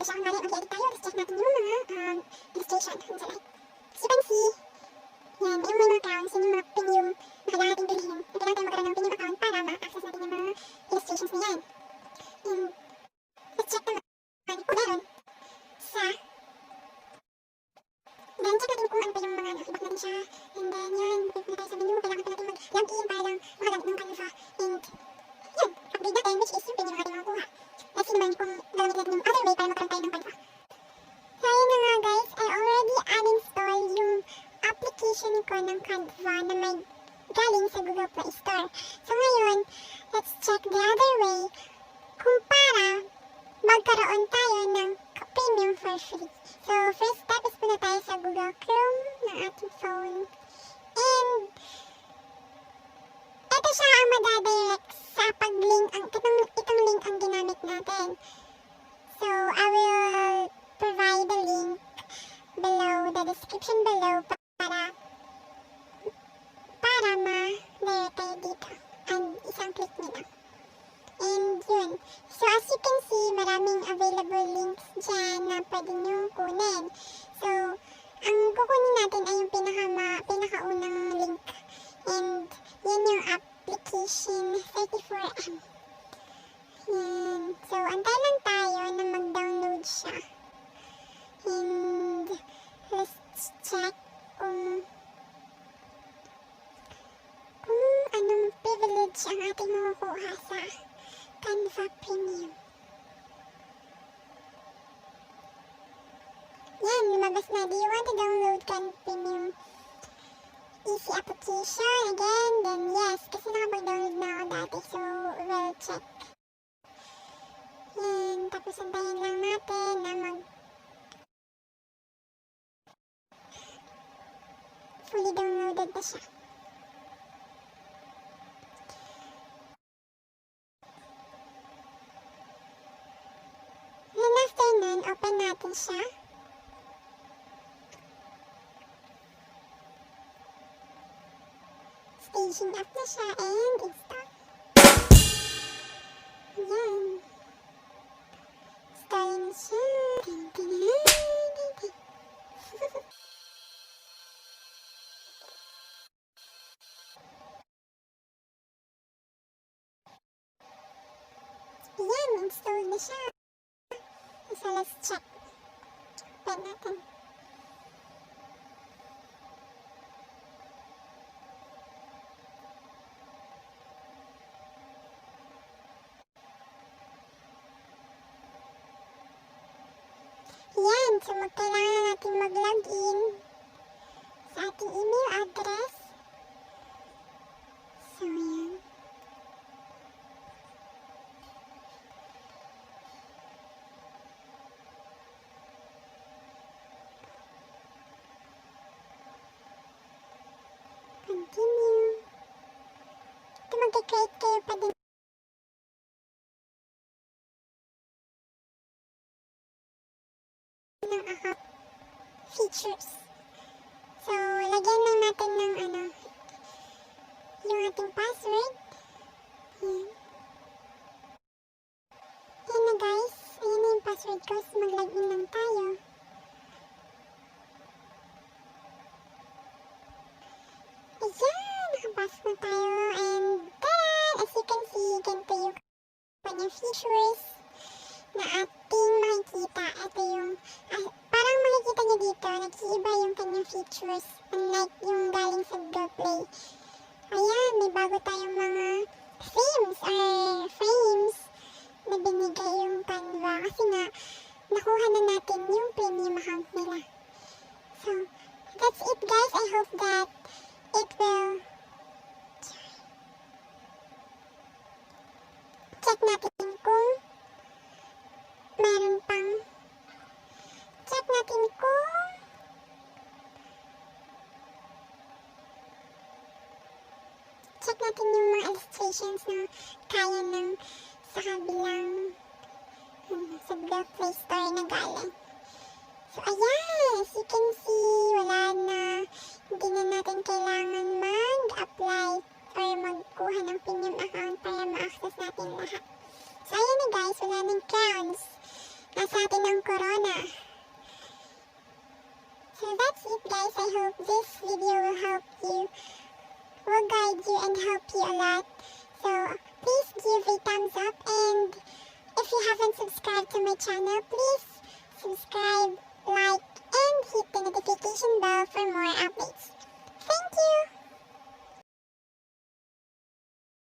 siya. Kung mali, mag-edit tayo. Tapos check natin yung mga illustration. Kung sa like. As you can see, yan, yung may mga accounts, yung mga premium na kailangan natin bilhin. Kailangan tayo magkaroon ng premium account para ma-access natin yung mga illustrations na yan. And let's check naman kung meron sa... Then check natin kung ano pa yung mga i-back natin siya. And then yan, mag-click na tayo sa menu. Kailangan pa natin mag-log in para lang makagamit ng CANVA. And yan, upgrade natin, which is yung premium natin makakuha. Let's see naman kung gagamit natin yung other way para magkaroon tayo ng CANVA. So yun na nga guys, I already uninstalled yung application ko ng CANVA na may galing sa Google Play Store. So ngayon, let's check the other way kung para magkaroon tayo ng premium for free. So first step is punta tayo sa Google Chrome ng ating phone. And ito siya ang madadirect sa pag-link, itong link ang ginamit natin. So I will provide the link below, the description below para ma-direct tayo dito. And isang click nyo lang. And yun. So as you can see, maraming available links dyan na pwede nyo kunin. So, ang kukunin natin ay yung pinakaunang link. And yan yung application 34M. Yan. So, antay lang tayo na mag-download siya. And let's check kung anong privilege ang ating makukuha sa CANVA Premium. Yan, lumabas na. Do you want to download CANVA Premium easy application? Again, then yes. Kasi nakapag-download na ako dati. So, we'll check. Yan, tapos antayin lang natin na fully downloaded na siya. And after nun, open natin siya. Staging up na siya and install. Ayan. Install na siya. Ayan, install na siya. So let's check. Open natin. Yan. So kailangan natin mag-login sa ating email address. So yan. Continue. Ito mag-create kayo pa din ng account features. So, lagyan lang natin ng yung ating password. Ayan. Ayan na guys. Ayan na yung password ko. So, mag-login lang tayo. Ayan! Nakapasok na tayo. And taran! As you can see, ganito yung kanyang features na ating makikita. Ito yung, parang makikita nyo dito, nag-iiba yung kanyang features. Unlike yung galing sa Google Play. Ayan, may bago tayong mga themes or frames na binigay yung CANVA. Kasi nga, nakuha na natin yung premium account nila. So, that's it guys. I hope that it will check natin kung meron pang check natin yung mga illustrations na kaya ng sa kabilang sa Google Play Store na galing. So ayan, as you can see, wala na, hindi na natin kailangan mag-apply or magkuha ng premium account para ma-access natin lahat. So ayan na guys, wala nang crowns. nasa atin ng corona. So that's it guys. I hope this video will help you, will guide you and help you a lot. So please give a thumbs up, and if you haven't subscribed to my channel, please subscribe, like, and hit the notification bell for more updates. Thank you!